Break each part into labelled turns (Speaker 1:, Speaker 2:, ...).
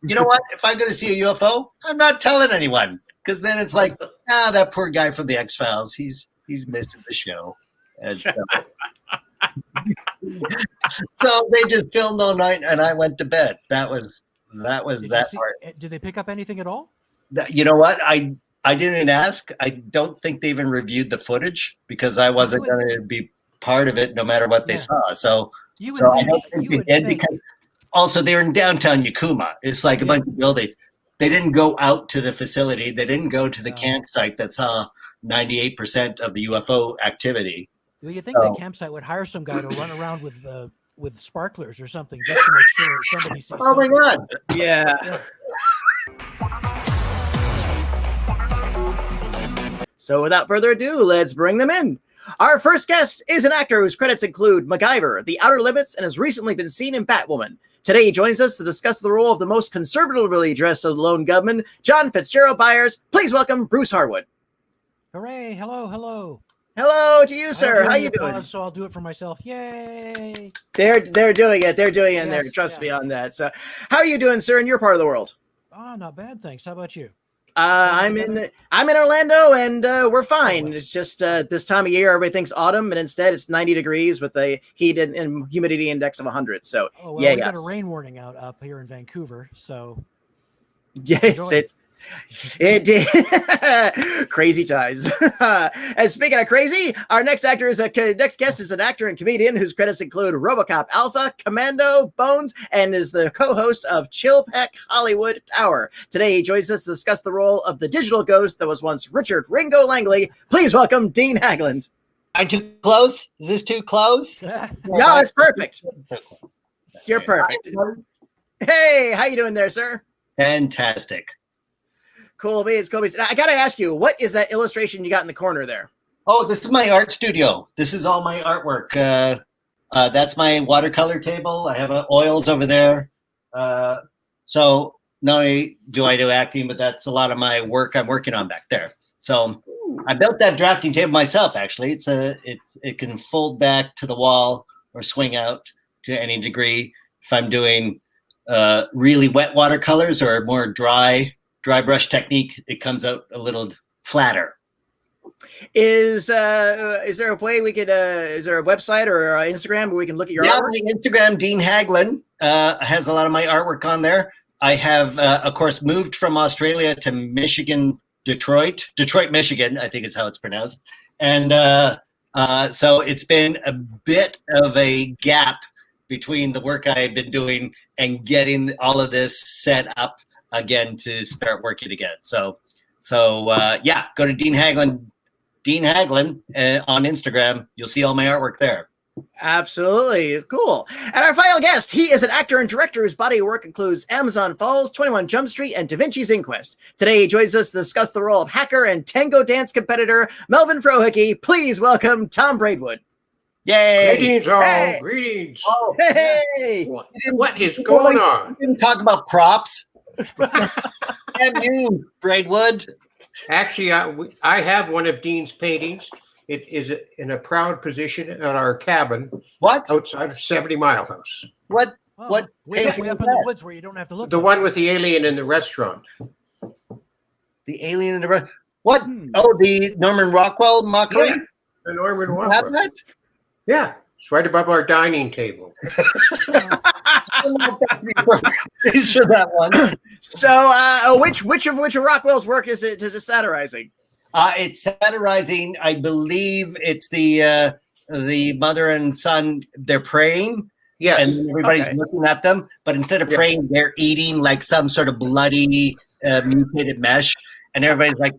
Speaker 1: you know what? If I'm going to see a UFO, I'm not telling anyone, because then it's like, that poor guy from the X-Files, he's missing the show. And so they just filmed all night, and I went to bed. That was that part.
Speaker 2: Did they pick up anything at all?
Speaker 1: You know what? I didn't ask. I don't think they even reviewed the footage because I wasn't going to be part of it no matter what they saw. So I don't think they did, because also they're in downtown Yakima. It's like a bunch of buildings. They didn't go out to the facility. They didn't go to the campsite that saw 98% of the UFO activity.
Speaker 2: Do you think that campsite would hire some guy to run around with sparklers or something just to make sure somebody sees?
Speaker 1: Oh my God!
Speaker 3: Yeah. So without further ado, let's bring them in. Our first guest is an actor whose credits include MacGyver, The Outer Limits, and has recently been seen in Batwoman. Today he joins us to discuss the role of the most conservatively dressed of the Lone Gunman, John Fitzgerald Byers. Please welcome Bruce Harwood.
Speaker 2: Hooray! Hello, hello.
Speaker 3: Hello to you, sir. How you doing?
Speaker 2: So I'll do it for myself. Yay!
Speaker 3: They're doing it. They're doing it in there. Trust me on that. So, how are you doing, sir, in your part of the world?
Speaker 2: Oh, not bad, thanks. How about you?
Speaker 3: I'm in Orlando, and we're fine. It's just this time of year, everything's autumn, and instead it's 90 degrees with a heat and humidity index of 100. So,
Speaker 2: we got a rain warning out up here in Vancouver. So,
Speaker 3: yes, it did. Crazy times. And speaking of crazy, our next guest is an actor and comedian whose credits include RoboCop Alpha, Commando, Bones, and is the co-host of Chilpec Hollywood Tower. Today he joins us to discuss the role of the digital ghost that was once Richard Ringo Langley. Please welcome Dean Haglund.
Speaker 1: Am I too close? Is this too close?
Speaker 3: No, it's perfect. You're perfect. Hey, how you doing there, sir?
Speaker 1: Fantastic.
Speaker 3: Cool beans, cool beans. I got to ask you, what is that illustration you got in the corner there?
Speaker 1: Oh, this is my art studio. This is all my artwork. That's my watercolor table. I have oils over there. So not only do I do acting, but that's a lot of my work I'm working on back there. So I built that drafting table myself, actually. It can fold back to the wall or swing out to any degree. If I'm doing really wet watercolors or more dry brush technique, it comes out a little flatter.
Speaker 3: Is there a way we could is there a website or Instagram where we can look at your artwork?
Speaker 1: My Instagram, Dean Haglund, has a lot of my artwork on there. I have of course moved from Australia to Michigan, Detroit, Michigan, I think is how it's pronounced. And so it's been a bit of a gap between the work I've been doing and getting all of this set up again to start working again. So yeah, go to Dean Haglund on Instagram. You'll see all my artwork there.
Speaker 3: Absolutely. Cool. And our final guest, he is an actor and director whose body of work includes Amazon Falls, 21 Jump Street, and Da Vinci's Inquest. Today he joins us to discuss the role of hacker and tango dance competitor Melvin Frohike. Please welcome Tom Braidwood.
Speaker 1: Yay!
Speaker 4: Greetings, all.
Speaker 3: Hey.
Speaker 4: Greetings.
Speaker 3: Oh, hey!
Speaker 4: What is going on?
Speaker 1: We didn't talk about props. Damn you, Braidwood.
Speaker 4: Actually, I have one of Dean's paintings. It is in a proud position at our cabin.
Speaker 1: What?
Speaker 4: Outside of 70 Mile House.
Speaker 1: What?
Speaker 2: Oh,
Speaker 1: What?
Speaker 2: Way up in the woods where you don't have to look.
Speaker 4: The one with the alien in the restaurant.
Speaker 1: The alien in the restaurant. What? Oh, the Norman Rockwell mockery?
Speaker 4: Yeah, the Norman
Speaker 1: You have
Speaker 4: Rockwell.
Speaker 1: that?
Speaker 4: Yeah, it's right above our dining table.
Speaker 1: Please for that one.
Speaker 3: So, which of Rockwell's work is it satirizing?
Speaker 1: It's satirizing. I believe it's the mother and son. They're praying,
Speaker 4: Yes.
Speaker 1: and everybody's looking at them. But instead of praying, they're eating like some sort of bloody mutated mesh. And everybody's like,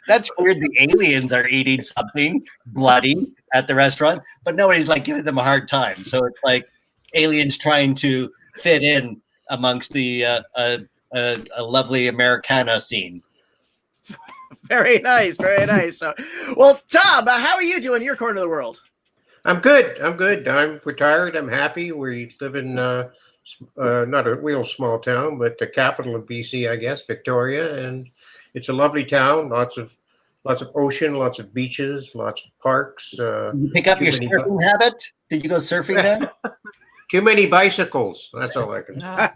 Speaker 1: that's weird. The aliens are eating something bloody at the restaurant, but nobody's like giving them a hard time. So it's like aliens trying to fit in amongst the a lovely Americana scene.
Speaker 3: Very nice, very nice. So, well, Tom, how are you doing in your corner of the world?
Speaker 4: I'm good. I'm retired. I'm happy. We live in not a real small town, but the capital of BC, I guess, Victoria, and it's a lovely town. Lots of ocean, lots of beaches, lots of parks.
Speaker 1: You pick up your surfing habit? Did you go surfing then?
Speaker 4: Too many bicycles. That's all I can say.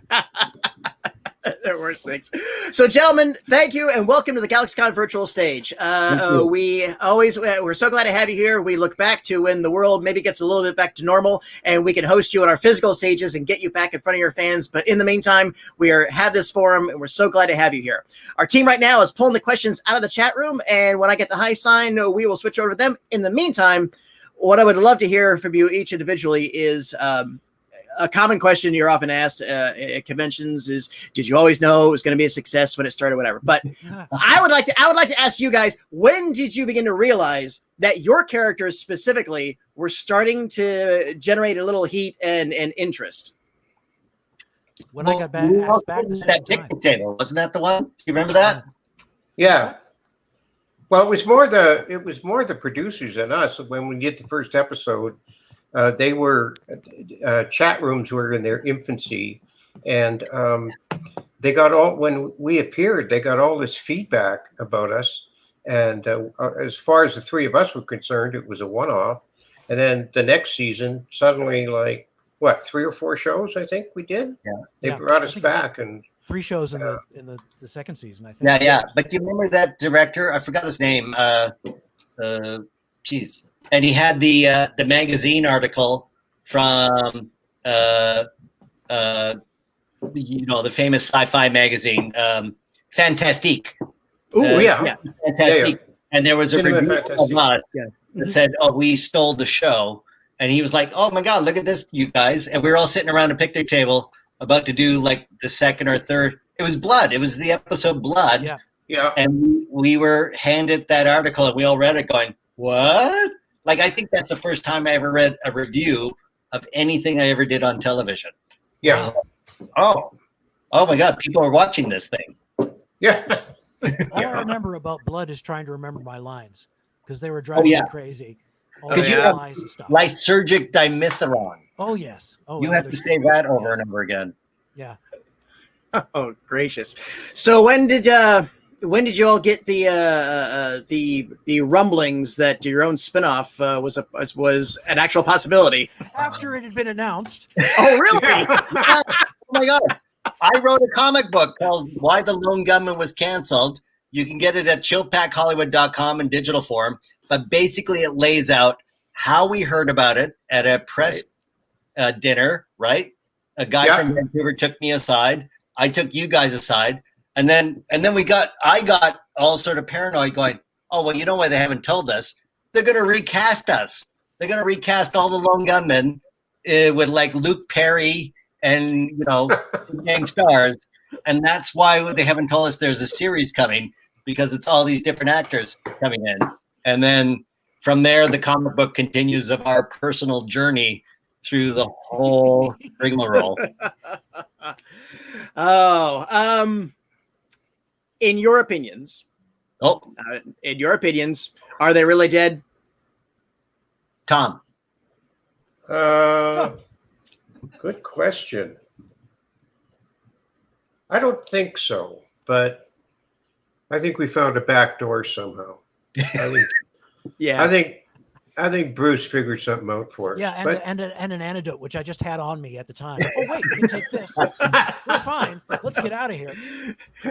Speaker 3: There are worse things. So, gentlemen, thank you and welcome to the GalaxyCon virtual stage. We're so glad to have you here. We look back to when the world maybe gets a little bit back to normal and we can host you on our physical stages and get you back in front of your fans. But in the meantime, have this forum and we're so glad to have you here. Our team right now is pulling the questions out of the chat room. And when I get the high sign, we will switch over to them. In the meantime, what I would love to hear from you each individually is a common question you're often asked at conventions is, did you always know it was going to be a success when it started, whatever? But I would like to ask you guys, when did you begin to realize that your characters specifically were starting to generate a little heat and interest?
Speaker 2: When I got asked back the
Speaker 1: that picnic table, wasn't that the one? Do you remember that?
Speaker 4: Yeah. Well, it was more the producers than us. When we did the first episode, they were chat rooms were in their infancy, and they got when we appeared, they got all this feedback about us. And as far as the three of us were concerned, it was a one-off. And then the next season, suddenly, like 3 or 4 shows, I think we did. Yeah, they brought us back, and
Speaker 2: 3 shows in the second season, I think.
Speaker 1: Yeah. But do you remember that director? I forgot his name. Geez. And he had the magazine article from the famous sci-fi magazine, Fantastique.
Speaker 4: Oh yeah.
Speaker 1: Fantastique. Yeah. And there was a review of us
Speaker 3: Mm-hmm.
Speaker 1: that said, "Oh, we stole the show." And he was like, "Oh my God, look at this, you guys!" And we were all sitting around a picnic table about to do like the second or third. It was Blood. It was the episode Blood.
Speaker 2: Yeah.
Speaker 4: Yeah.
Speaker 1: And we were handed that article, and we all read it, going, "What?" Like, I think that's the first time I ever read a review of anything I ever did on television.
Speaker 4: Yeah.
Speaker 1: Oh my God, people are watching this thing.
Speaker 4: Yeah.
Speaker 2: All I remember about Blood is trying to remember my lines because they were driving me crazy.
Speaker 1: Because you have
Speaker 2: lies and stuff.
Speaker 1: lysergic dimethyron.
Speaker 2: Oh yes. Oh,
Speaker 1: you have to say that over and over again.
Speaker 2: Yeah.
Speaker 3: Oh gracious! So when did you all get the rumblings that your own spinoff was an actual possibility?
Speaker 2: After it had been announced.
Speaker 3: Oh really?
Speaker 1: Oh my God! I wrote a comic book called "Why the Lone Gunman Was Canceled." You can get it at chillpackhollywood.com in digital form. But basically, it lays out how we heard about it at a press dinner. Right? A guy from Vancouver took me aside. I took you guys aside. And then I got all sort of paranoid going, oh, well, you know why they haven't told us? They're going to recast us. They're going to recast all the Lone Gunmen with like Luke Perry and, gang stars. And that's why they haven't told us there's a series coming, because it's all these different actors coming in. And then from there, the comic book continues of our personal journey through the whole rigmarole.
Speaker 3: In your opinions, are they really dead?
Speaker 1: Tom.
Speaker 4: Good question. I don't think so, but I think we found a back door somehow. I think Bruce figured something out for us.
Speaker 2: Yeah, and an antidote, which I just had on me at the time. Oh wait, you can take this. We're fine. Let's get out of here.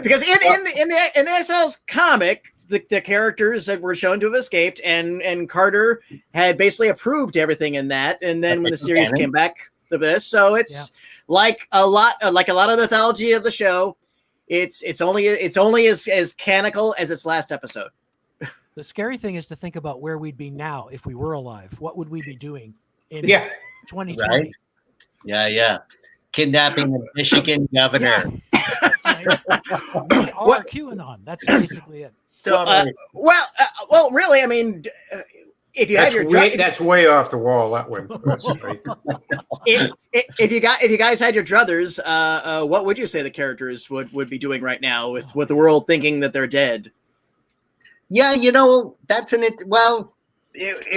Speaker 3: Because in the X-Files comic, the characters that were shown to have escaped, and Carter had basically approved everything in that. And then when the series came back to this, so it's like a lot of the mythology of the show. It's only as canonical as its last episode.
Speaker 2: The scary thing is to think about where we'd be now if we were alive. What would we be doing in 2020?
Speaker 1: Right? Yeah. Kidnapping the Michigan governor.
Speaker 2: Yeah. Or QAnon. That's basically it.
Speaker 1: Totally.
Speaker 3: Well, really, I mean, if you had your
Speaker 4: that's way off the wall. That one.
Speaker 3: if you guys had your druthers, what would you say the characters would be doing right now with the world thinking that they're dead?
Speaker 1: Yeah, that's it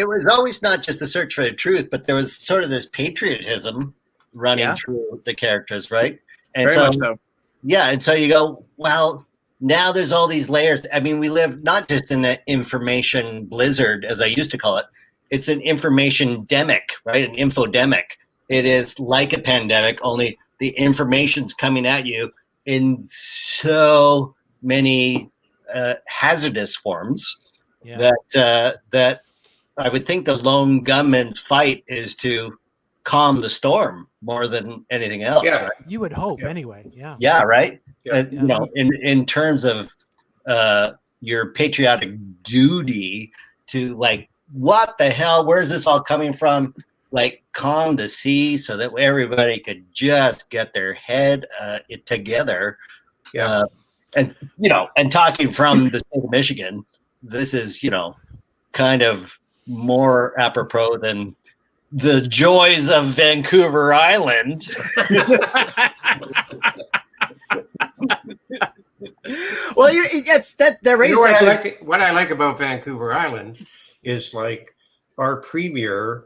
Speaker 1: was always not just the search for the truth, but there was sort of this patriotism running through the characters, right? And
Speaker 3: Very much so.
Speaker 1: Yeah, and so you go, well, now there's all these layers. I mean, we live not just in the information blizzard, as I used to call it. It's an information demic, right? An infodemic. It is like a pandemic, only the information's coming at you in so many hazardous forms that I would think the Lone Gunman's fight is to calm the storm more than anything else.
Speaker 4: Yeah.
Speaker 1: Right?
Speaker 2: You would hope anyway. Yeah.
Speaker 1: Yeah, right.
Speaker 4: Yeah.
Speaker 1: You know, in terms of your patriotic duty to like, what the hell? Where's this all coming from? Like, calm the sea so that everybody could just get their head together.
Speaker 4: Yeah.
Speaker 1: And you know, and talking from the state of Michigan, this is, you know, kind of more apropos than the joys of Vancouver Island.
Speaker 3: Well, it's that the race.
Speaker 4: What I like about Vancouver Island is like our premier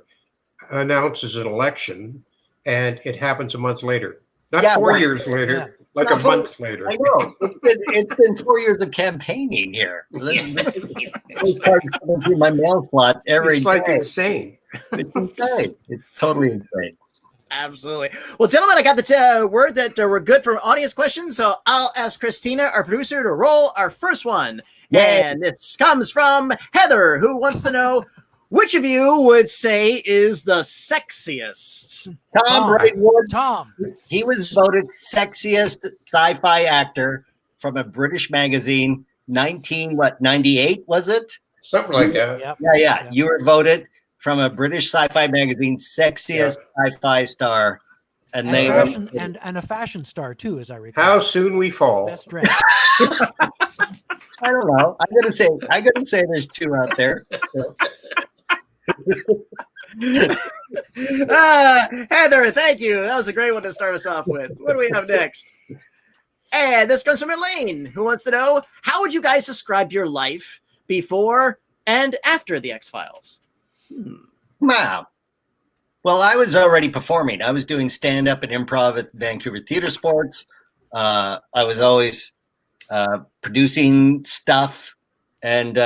Speaker 4: announces an election, and it happens a month later, not 4 years later, like a month later.
Speaker 1: I know. It's been 4 years of campaigning here. It's hard to come through my mail slot every
Speaker 4: It's like
Speaker 1: day.
Speaker 4: insane.
Speaker 1: It's insane. It's totally insane.
Speaker 3: Absolutely. Well, gentlemen, I got the word that we're good for audience questions, so I'll ask Christina, our producer, to roll our first one.
Speaker 1: Yay.
Speaker 3: And this comes from Heather, who wants to know, which of you would say is the sexiest?
Speaker 1: Tom Braidwood.
Speaker 2: Tom.
Speaker 1: He was voted sexiest sci-fi actor from a British magazine, 98 was it?
Speaker 4: Something like that.
Speaker 2: Yep.
Speaker 1: Yeah. You were voted from a British sci-fi magazine, sexiest sci-fi star. And they
Speaker 2: and a fashion star too, as I recall.
Speaker 4: How soon we fall.
Speaker 2: Best dressed.
Speaker 1: I don't know. I'm gonna say there's two out there.
Speaker 3: Heather, thank you. That was a great one to start us off with. What do we have next? And this comes from Elaine, who wants to know, how would you guys describe your life before and after the X-Files?
Speaker 1: Wow. Well, I was already performing. I was doing stand-up and improv at Vancouver Theatre Sports. I was always producing stuff. And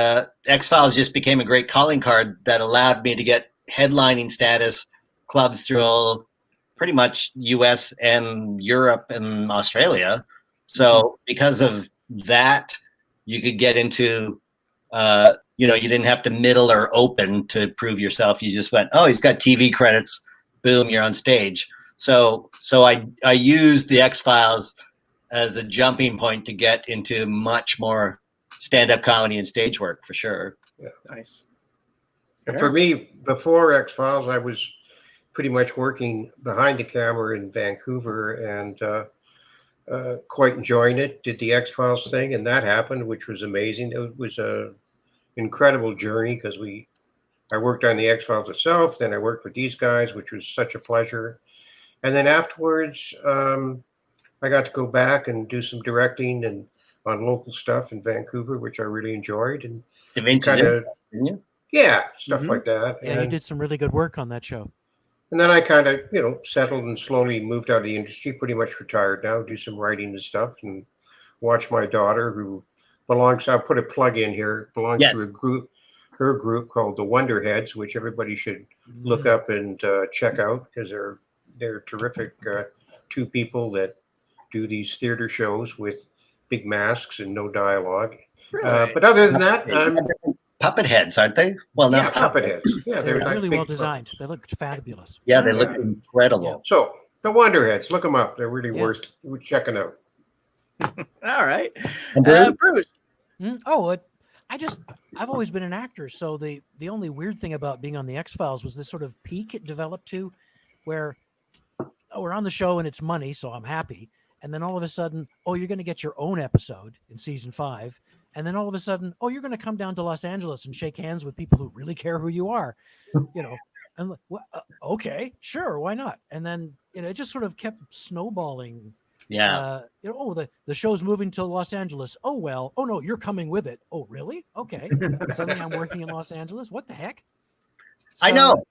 Speaker 1: X-Files just became a great calling card that allowed me to get headlining status clubs through pretty much US and Europe and Australia. So because of that, you could get into, you didn't have to middle or open to prove yourself. You just went, oh, he's got TV credits. Boom, you're on stage. So I used the X-Files as a jumping point to get into much more stand-up comedy and stage work, for sure.
Speaker 4: Yeah.
Speaker 3: Nice.
Speaker 4: And for me, before X-Files, I was pretty much working behind the camera in Vancouver and quite enjoying it. Did the X-Files thing, and that happened, which was amazing. It was a incredible journey because I worked on the X-Files itself, then I worked with these guys, which was such a pleasure. And then afterwards, I got to go back and do some directing and on local stuff in Vancouver, which I really enjoyed. And stuff like that.
Speaker 2: Yeah, you did some really good work on that show.
Speaker 4: And then I kind of, settled and slowly moved out of the industry, pretty much retired now, do some writing and stuff, and watch my daughter, who belongs, I'll put a plug in here, belongs to her group called the Wonderheads, which everybody should look up and check out, because they're terrific two people that do these theater shows with big masks and no dialogue.
Speaker 3: Really?
Speaker 4: But other than that,
Speaker 1: puppet heads, aren't they? Well, not
Speaker 4: puppet heads. Yeah,
Speaker 2: They're
Speaker 4: like
Speaker 2: really
Speaker 4: big
Speaker 2: well designed.
Speaker 4: puppets.
Speaker 2: They look fabulous.
Speaker 1: Yeah, they look incredible.
Speaker 4: So the Wonderheads, look them up. They're really worth checking out.
Speaker 3: All right.
Speaker 1: And
Speaker 3: Bruce.
Speaker 2: I've always been an actor, so the only weird thing about being on the X-Files was this sort of peak it developed to, where we're on the show and it's money, so I'm happy. And then all of a sudden, you're going to get your own episode in season 5. And then all of a sudden, you're going to come down to Los Angeles and shake hands with people who really care who you are, And okay, sure, why not? And then it just sort of kept snowballing.
Speaker 1: Yeah.
Speaker 2: The show's moving to Los Angeles. Oh well. Oh no, you're coming with it. Oh really? Okay. Suddenly I'm working in Los Angeles. What the heck?
Speaker 1: I know.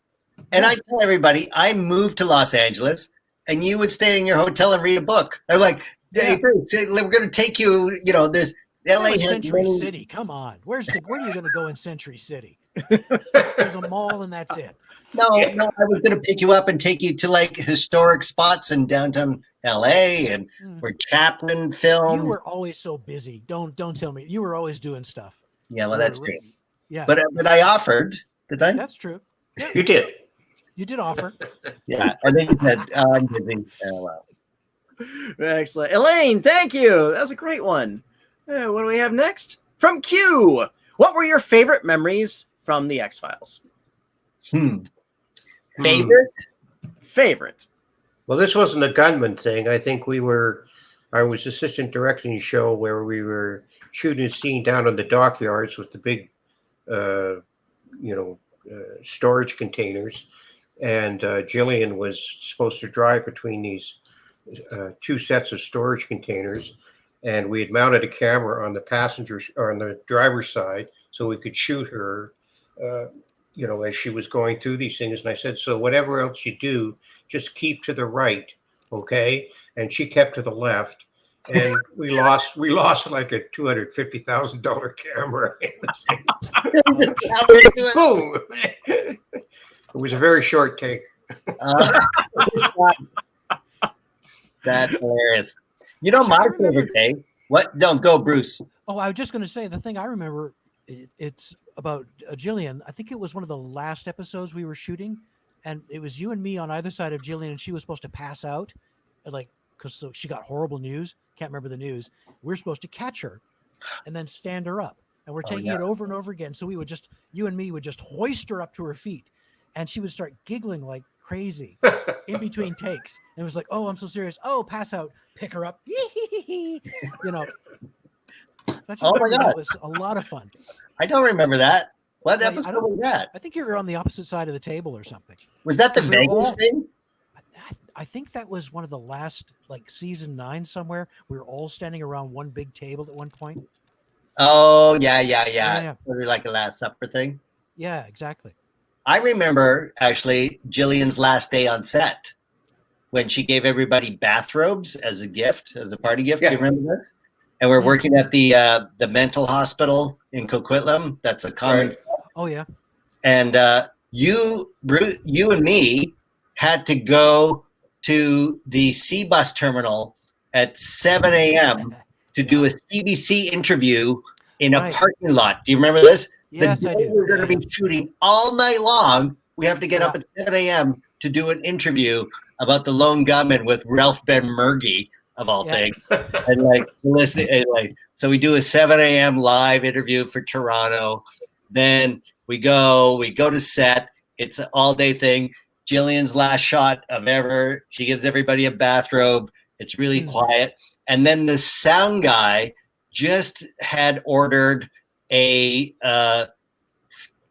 Speaker 1: And I tell everybody, I moved to Los Angeles, and you would stay in your hotel and read a book. I'm like, hey, Bruce, we're going to take you. There's LA has
Speaker 2: Century City. Come on. Where are you going to go in Century City? There's a mall and that's it.
Speaker 1: No, I was going to pick you up and take you to like historic spots in downtown LA and where Chaplin filmed.
Speaker 2: You were always so busy. Don't tell me. You were always doing stuff.
Speaker 1: Yeah, well, that's true.
Speaker 2: Yeah.
Speaker 1: But I offered, did I?
Speaker 2: That's true. Yeah.
Speaker 4: You did.
Speaker 2: You did offer.
Speaker 1: Yeah, I think you said, I'm busy. Well.
Speaker 3: Excellent. Elaine, thank you. That was a great one. What do we have next? From Q. What were your favorite memories from the X-Files? Favorite.
Speaker 4: Well, this wasn't a gunman thing. I think I was assistant directing a show where we were shooting a scene down on the dockyards with the big, storage containers. And Jillian was supposed to drive between these two sets of storage containers. And we had mounted a camera on the passenger's or on the driver's side so we could shoot her, as she was going through these things. And I said, so whatever else you do, just keep to the right, okay? And she kept to the left. And we lost like a $250,000 camera. Boom! It was a very short take.
Speaker 1: That's hilarious. You know, my favorite day. What? Don't go, Bruce.
Speaker 2: Oh, I was just going to say the thing I remember. It's about Jillian. I think it was one of the last episodes we were shooting, and it was you and me on either side of Jillian, and she was supposed to pass out, because she got horrible news. Can't remember the news. We're supposed to catch her, and then stand her up, and we're taking it over and over again. So you and me would just hoist her up to her feet, and she would start giggling like crazy in between takes. And it was like, oh, I'm so serious. Oh, pass out, pick her up.
Speaker 1: Oh my God.
Speaker 2: It was a lot of fun.
Speaker 1: I don't remember that. What episode was that?
Speaker 2: I think you were on the opposite side of the table or something.
Speaker 1: Was that the Vegas thing?
Speaker 2: I think that was one of the last, season 9 somewhere. We were all standing around one big table at one point.
Speaker 1: Oh, yeah. Maybe like a Last Supper thing.
Speaker 2: Yeah, exactly.
Speaker 1: I remember actually Jillian's last day on set when she gave everybody bathrobes as a gift, as a party gift. Yeah. Do you remember this? And we're working at the mental hospital in Coquitlam. That's a common.
Speaker 4: Right.
Speaker 2: Oh yeah.
Speaker 1: And you and me had to go to the C bus terminal at 7 a.m. to do a CBC interview in a parking lot. Do you remember this?
Speaker 2: Yes, I do.
Speaker 1: We're going to be shooting all night long. We have to get up at 7 a.m. to do an interview about the Lone Gunman with Ralph Ben Murgy, of all things. And listen, so we do a 7 a.m. live interview for Toronto. Then we go to set. It's an all-day thing. Jillian's last shot of ever. She gives everybody a bathrobe. It's really quiet. And then the sound guy just had ordered a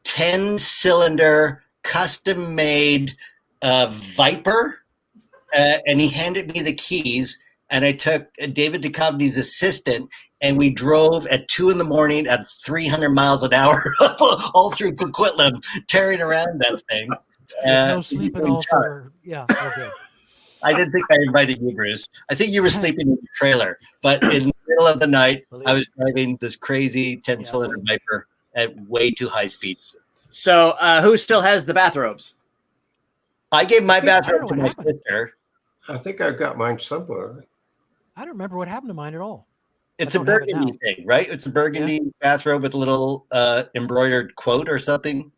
Speaker 1: 10-cylinder custom-made Viper, and he handed me the keys, and I took David Duchovny's assistant, and we drove at 2 a.m. at 300 miles an hour all through Coquitlam, tearing around that thing.
Speaker 2: No sleep at all for okay.
Speaker 1: I didn't think I invited you, Bruce. I think you were sleeping in the trailer, but in the middle of the night, I was driving this crazy 10-cylinder Viper at way too high speed.
Speaker 3: So who still has the bathrobes?
Speaker 1: I gave my bathrobe to my sister.
Speaker 4: I think I've got mine somewhere.
Speaker 2: I don't remember what happened to mine at all.
Speaker 1: It's a burgundy thing, right? It's a burgundy bathrobe with a little embroidered quote or something. Do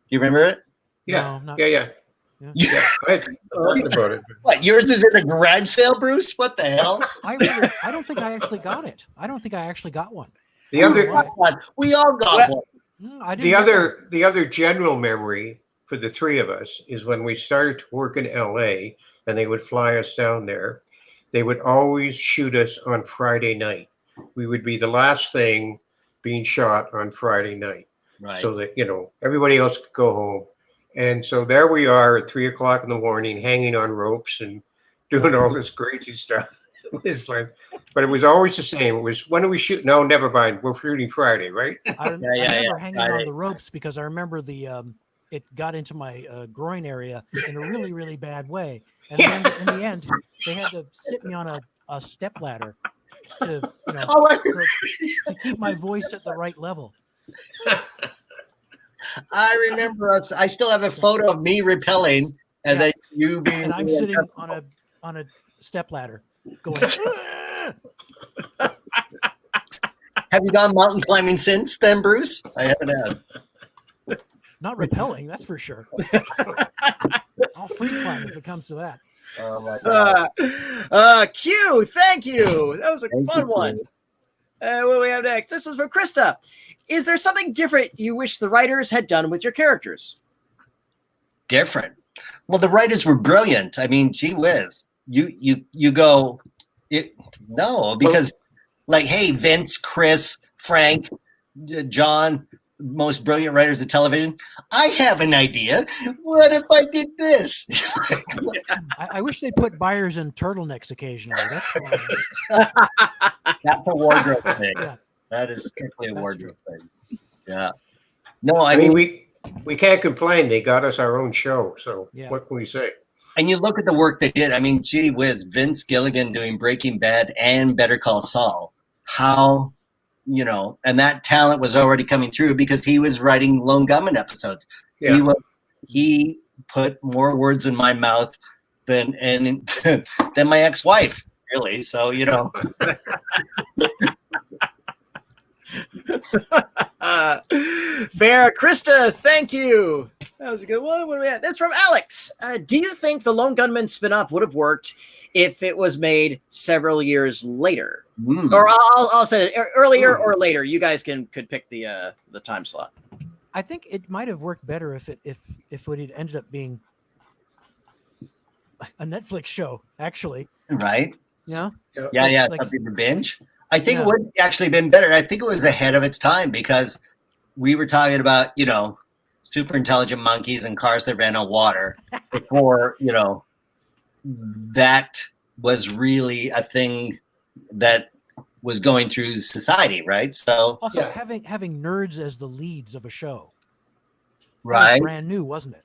Speaker 1: you remember it?
Speaker 4: Yeah.
Speaker 2: No,
Speaker 4: Yeah. I've talked about it.
Speaker 1: What, yours is in a garage sale, Bruce? What the hell?
Speaker 2: I don't think I actually got it. I don't think I actually got one.
Speaker 1: We all got one.
Speaker 4: The other general memory for the three of us is when we started to work in LA and they would fly us down there. They would always shoot us on Friday night. We would be the last thing being shot on Friday night.
Speaker 1: Right.
Speaker 4: So that, everybody else could go home. And so there we are at 3 o'clock in the morning, hanging on ropes and doing all this crazy stuff. It was but it was always the same. It was, when do we shoot? No, never mind. We're shooting Friday, right?
Speaker 2: I remember hanging on the ropes because I remember it got into my groin area in a really, really bad way. And then in the end, they had to sit me on a step ladder to keep my voice at the right level.
Speaker 1: I remember us. I still have a photo of me rappelling, and then you being.
Speaker 2: And I'm sitting on a step ladder, going.
Speaker 1: Have you gone mountain climbing since then, Bruce? I haven't had.
Speaker 2: Not repelling, that's for sure. I'll free climb if it comes to that.
Speaker 1: Oh my God.
Speaker 3: Q, thank you. That was a
Speaker 1: Thank
Speaker 3: fun
Speaker 1: you,
Speaker 3: one.
Speaker 1: Q.
Speaker 3: What do we have next? This was from Krista. Is there something different you wish the writers had done with your characters?
Speaker 1: Different. Well, the writers were brilliant. I mean, gee whiz. You go. No, because like, hey, Vince, Chris, Frank, John, most brilliant writers of television. I have an idea. What if I did this?
Speaker 2: I wish they put Byers in turtlenecks occasionally.
Speaker 1: That's a wardrobe thing.
Speaker 2: Yeah.
Speaker 1: That is strictly a
Speaker 2: That's
Speaker 1: wardrobe thing. Yeah. No,
Speaker 4: I mean, we can't complain. They got us our own show. So
Speaker 2: Yeah.
Speaker 4: what can we say?
Speaker 1: and you look at the work they did. I mean, gee whiz, Vince Gilligan doing Breaking Bad and Better Call Saul. How, and that talent was already coming through because he was writing Lone Gunman episodes.
Speaker 4: Yeah.
Speaker 1: He put more words in my mouth than my ex-wife, really. So,
Speaker 3: Fair. Krista, thank you. That was a good one. What do we have? That's from Alex. Do you think the Lone Gunman spinoff would have worked if it was made several years later? Or I'll say it, earlier or later. You guys could pick the time slot.
Speaker 2: I think it might have worked better if it had ended up being a Netflix show, actually.
Speaker 1: Right?
Speaker 2: Yeah.
Speaker 1: Yeah.
Speaker 2: Like,
Speaker 1: Something to binge. I think it would actually been better. I think it was ahead of its time because we were talking about, super intelligent monkeys and cars that ran on water before, that was really a thing that was going through society, right? So
Speaker 2: also having nerds as the leads of a show.
Speaker 1: right.
Speaker 2: Was brand new, wasn't it?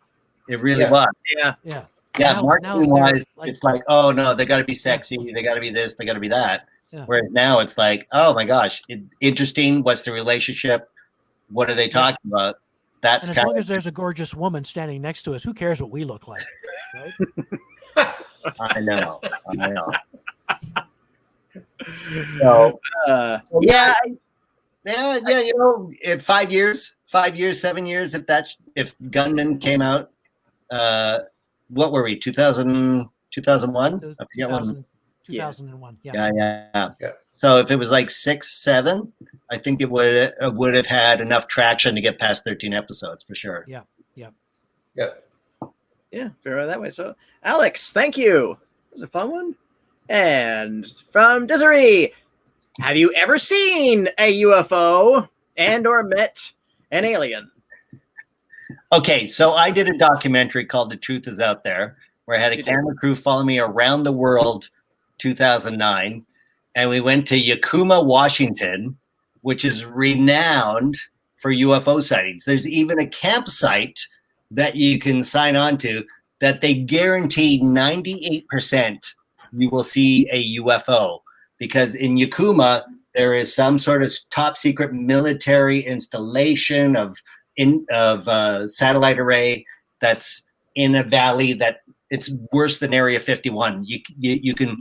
Speaker 1: It really was.
Speaker 3: Yeah.
Speaker 2: Yeah.
Speaker 1: Yeah, marketing wise,
Speaker 2: like,
Speaker 1: it's like, oh no, they got to be sexy, they got to be this, they got to be that.
Speaker 2: Yeah.
Speaker 1: Whereas now it's like, oh my gosh, interesting. What's the relationship? What are they talking about? That's
Speaker 2: and as long as there's a gorgeous woman standing next to us, who cares what we look like? Right?
Speaker 1: I know. So, yeah. In 5 years, 7 years, if Gunmen came out, what were we? 2001? I forget when.
Speaker 2: 2001.
Speaker 1: Yeah. So if it was like 6, 7, I think it would have had enough traction to get past 13 episodes for sure.
Speaker 2: Yeah.
Speaker 3: Yeah, fair that way. So, Alex, thank you. It was a fun one. And from Desiree, have you ever seen a UFO and/or met an alien?
Speaker 1: Okay, so I did a documentary called "The Truth Is Out There," where I had a camera crew follow me around the world. 2009, and we went to Yakima, Washington, which is renowned for UFO sightings. There's even a campsite that you can sign on to that they guarantee 98% you will see a UFO, because in Yakima there is some sort of top secret military installation of satellite array that's in a valley that it's worse than Area 51. You can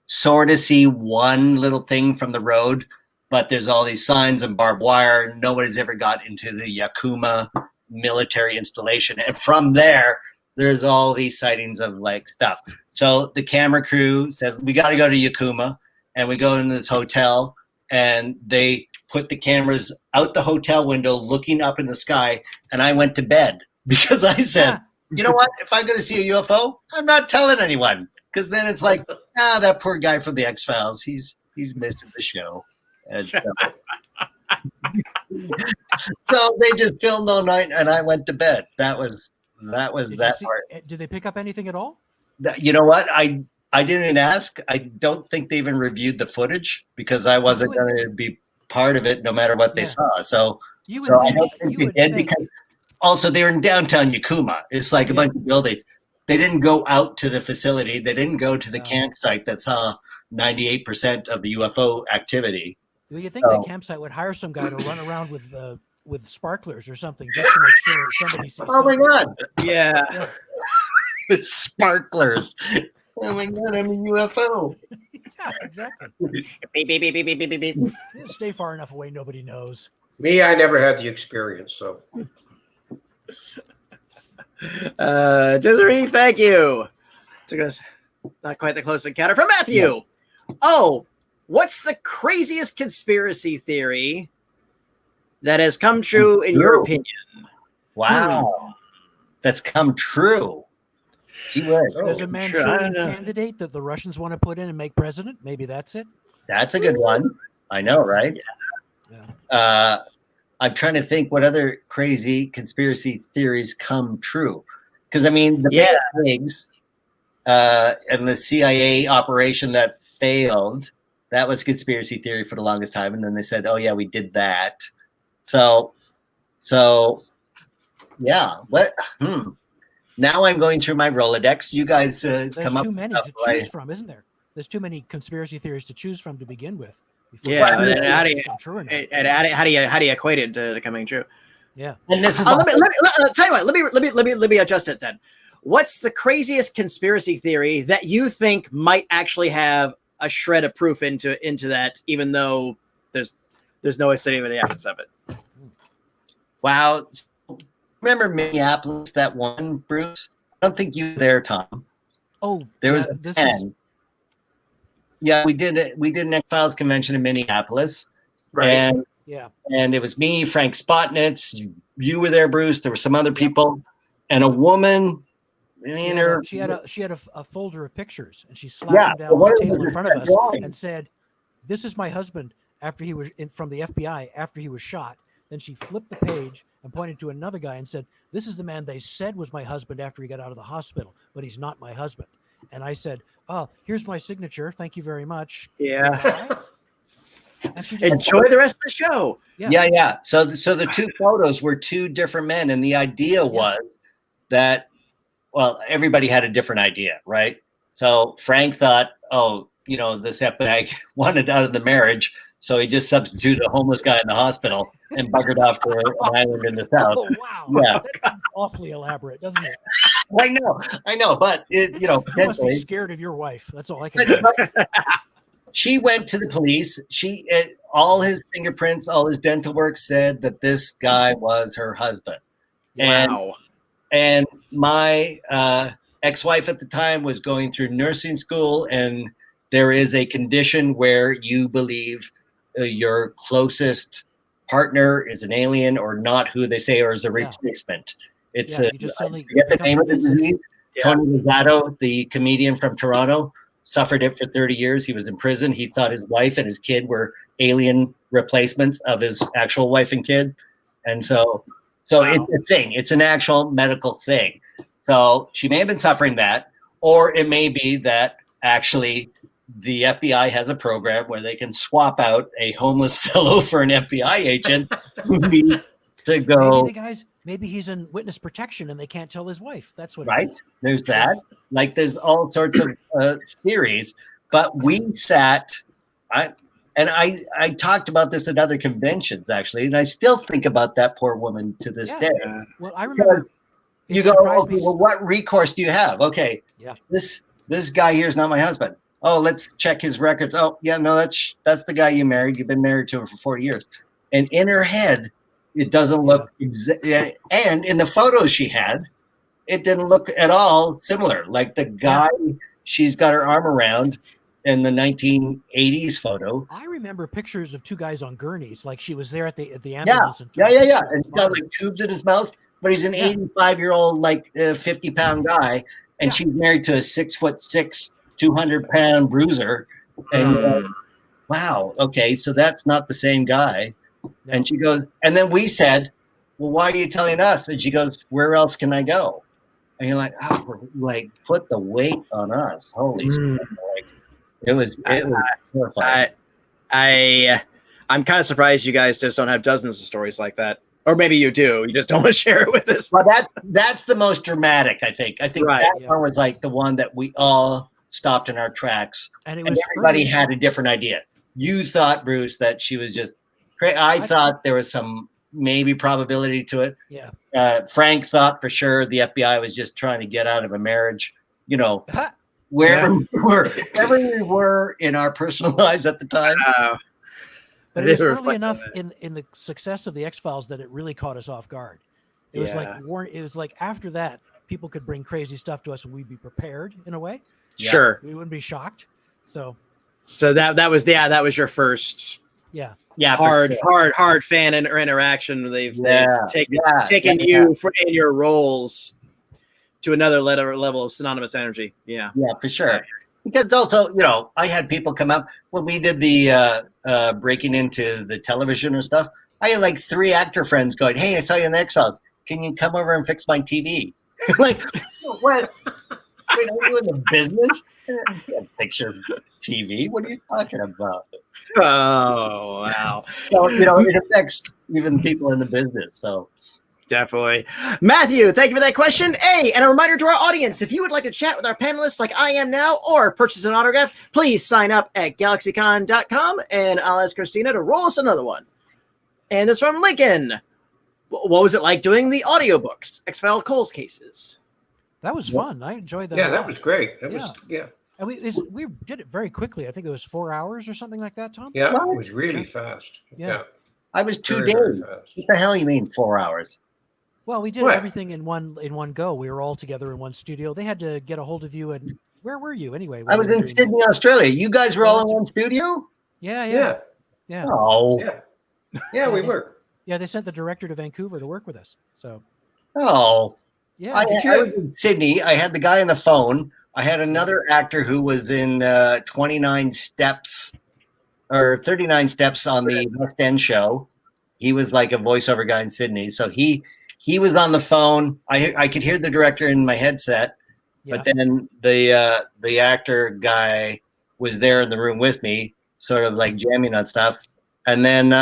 Speaker 1: sort of see one little thing from the road, but there's all these signs and barbed wire. Nobody's ever got into the Yakima military installation. And from there's all these sightings of like stuff. So the camera crew says, we got to go to Yakima. And we go into this hotel and they put the cameras out the hotel window looking up in the sky. And I went to bed because I said, you know what? If I'm going to see a UFO, I'm not telling anyone. Because then it's like, that poor guy from the X+Files, he's missing the show. And, so they just filmed all night, and I went to bed. That was that part.
Speaker 2: Did they pick up anything at all?
Speaker 1: You know what? I didn't ask. I don't think they even reviewed the footage because I wasn't going to be part of it, no matter what they saw. So I don't think they did because also they're in downtown Yakima. It's like a bunch of buildings. They didn't go out to the facility. They didn't go to the campsite that saw 98% of the UFO activity.
Speaker 2: Do you think the campsite would hire some guy to run around with with sparklers or something just to make sure somebody sees.
Speaker 1: Oh my
Speaker 2: something.
Speaker 1: God.
Speaker 3: Yeah.
Speaker 1: With sparklers. Oh my God, I'm a UFO.
Speaker 2: Yeah, exactly.
Speaker 3: Beep, beep, beep, beep, beep, beep, beep.
Speaker 2: Just stay far enough away, nobody knows.
Speaker 4: Me, I never had the experience, so.
Speaker 3: Desiree, thank you. Took us not quite the close encounter from Matthew. Yeah. Oh, what's the craziest conspiracy theory that has come true in your opinion?
Speaker 1: Wow. That's come true. Gee whiz.
Speaker 2: There's a Manchurian candidate that the Russians want to put in and make president. Maybe that's it.
Speaker 1: That's a good one. I know, right?
Speaker 2: Yeah.
Speaker 1: I'm trying to think what other crazy conspiracy theories come true. Because, I mean, the pigs and the CIA operation that failed, that was conspiracy theory for the longest time. And then they said, oh, yeah, we did that. So yeah. What? Now I'm going through my Rolodex. You guys come up
Speaker 2: with too many to choose from, isn't there? There's too many conspiracy theories to choose from to begin with.
Speaker 3: Yeah, and how do you equate it to coming true?
Speaker 2: Yeah,
Speaker 3: and this is let me tell you what. Let me adjust it then. What's the craziest conspiracy theory that you think might actually have a shred of proof into that, even though there's no evidence of it?
Speaker 1: Wow. Remember Minneapolis, that one, Bruce? I don't think you were there, Tom.
Speaker 2: Oh,
Speaker 1: there was a pen. Yeah, we did it. We did an X-Files convention in Minneapolis.
Speaker 3: Right.
Speaker 1: And it was me, Frank Spotnitz. You were there, Bruce. There were some other people. And a woman in her...
Speaker 2: She had a folder of pictures, and she slapped them down on the table in front of us and said, "This is my husband after he was from the FBI after he was shot." Then she flipped the page and pointed to another guy and said, "This is the man they said was my husband after he got out of the hospital, but he's not my husband." And I said, "Oh, here's my signature. Thank you very much."
Speaker 3: Yeah. Enjoy the rest of the show.
Speaker 1: Yeah. So the two photos were two different men. And the idea was that, well, everybody had a different idea, right? So Frank thought, oh, this FBI wanted out of the marriage. So he just substituted a homeless guy in the hospital and buggered off to an island in the south.
Speaker 2: Oh, wow.
Speaker 1: Yeah.
Speaker 2: That's awfully elaborate, doesn't it?
Speaker 1: I know. But,
Speaker 2: you must be scared of your wife. That's all I can say.
Speaker 1: She went to the police. All his fingerprints, all his dental work said that this guy was her husband.
Speaker 3: Wow.
Speaker 1: And my ex-wife at the time was going through nursing school, and there is a condition where you believe your closest partner is an alien or not who they say or is a replacement. It's I forget the name of the disease. Yeah. Tony Rizzato, the comedian from Toronto, suffered it for 30 years. He was in prison. He thought his wife and his kid were alien replacements of his actual wife and kid. And so it's a thing. It's an actual medical thing. So she may have been suffering that, or it may be that actually the FBI has a program where they can swap out a homeless fellow for an FBI agent who needs to go.
Speaker 2: Maybe he's in witness protection and they can't tell his wife. That's what.
Speaker 1: Right. There's that. Like there's all sorts of theories. But we sat. I talked about this at other conventions actually, and I still think about that poor woman to this day.
Speaker 2: Well, I remember.
Speaker 1: You go, okay, well, what recourse do you have? Okay.
Speaker 2: Yeah.
Speaker 1: This guy here is not my husband. Oh, let's check his records. Oh, yeah, no, that's the guy you married. You've been married to him for 40 years. And in her head, it doesn't look and in the photos she had, it didn't look at all similar. Like the guy she's got her arm around in the 1980s photo.
Speaker 2: I remember pictures of two guys on gurneys, like she was there at the ambulance.
Speaker 1: Yeah. And he's got like tubes in his mouth, but he's an 85-year-old, like 50-pound guy, and she's married to a 6'6", 200-pound bruiser. And wow, okay, so that's not the same guy. No. And she goes, and then we said, well, why are you telling us? And she goes, where else can I go? And you're like, put the weight on us. Holy shit. It was horrifying. I'm
Speaker 3: kind of surprised you guys just don't have dozens of stories like that. Or maybe you do. You just don't want to share it with us.
Speaker 1: Well, that's the most dramatic, I think. I think that one was like the one that we all stopped in our tracks. And everybody had a different idea. You thought, Bruce, that she was just crazy. I thought there was some maybe probability to it.
Speaker 2: Yeah.
Speaker 1: Frank thought for sure the FBI was just trying to get out of a marriage, you know, wherever we were in our personal lives at the time.
Speaker 2: But it was early enough in the success of the X-Files that it really caught us off guard. It was like after that, people could bring crazy stuff to us and we'd be prepared in a way.
Speaker 3: Sure.
Speaker 2: We wouldn't be shocked. So
Speaker 3: that was your first hard fan interaction. They've taken you in your roles to another level of synonymous energy. Yeah,
Speaker 1: for sure. Because also, you know, I had people come up when we did the breaking into the television and stuff. I had like 3 actor friends going, "Hey, I saw you in the X-Files. Can you come over and fix my TV?" Like, what? Wait, are you in the business? I can't picture TV. What are you talking about?
Speaker 3: Oh, wow.
Speaker 1: So, you know, it affects even people in the business. So
Speaker 3: definitely. Matthew, thank you for that question. Hey, and a reminder to our audience, if you would like to chat with our panelists like I am now or purchase an autograph, please sign up at GalaxyCon.com and I'll ask Christina to roll us another one. And this from Lincoln. What was it like doing the audiobooks, X-File Coles cases?
Speaker 2: That was fun. I enjoyed that.
Speaker 4: Yeah, that was great. That was
Speaker 2: And we did it very quickly. I think it was 4 hours or something like that, Tom.
Speaker 4: Yeah, it was really fast. Yeah.
Speaker 1: I was 2 days. What the hell you mean 4 hours?
Speaker 2: Well, we did everything in one go. We were all together in one studio. They had to get a hold of you. And where were you anyway?
Speaker 1: I was in Sydney, Australia. You guys were all in one studio?
Speaker 2: Yeah.
Speaker 1: Oh.
Speaker 4: Yeah, we were.
Speaker 2: Yeah, they sent the director to Vancouver to work with us. So.
Speaker 1: Oh.
Speaker 2: Yeah.
Speaker 1: I was in Sydney. I had the guy on the phone. I had another actor who was in 29 Steps or 39 Steps on the West End show. He was like a voiceover guy in Sydney. So he was on the phone. I could hear the director in my headset, but then the actor guy was there in the room with me, sort of like jamming on stuff. And then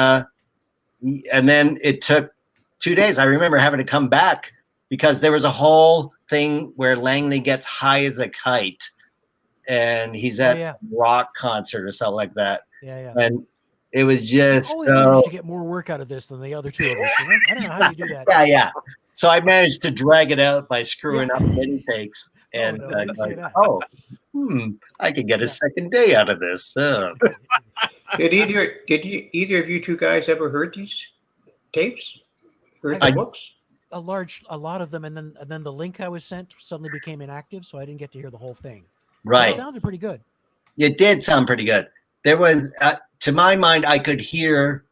Speaker 1: it took 2 days. I remember having to come back because there was a whole thing where Langley gets high as a kite and he's at a rock concert or something like that. And it was just
Speaker 2: managed to get more work out of this than the other two of us. You know? I don't know how you do that.
Speaker 1: So I managed to drag it out by screwing up many takes and I could get a second day out of this.
Speaker 4: Did either of you two guys ever heard these tapes? Heard the books?
Speaker 2: A lot of them, and then the link I was sent suddenly became inactive, so I didn't get to hear the whole thing.
Speaker 1: Right.
Speaker 2: It sounded pretty good.
Speaker 1: It did sound pretty good. There was, to my mind, I could hear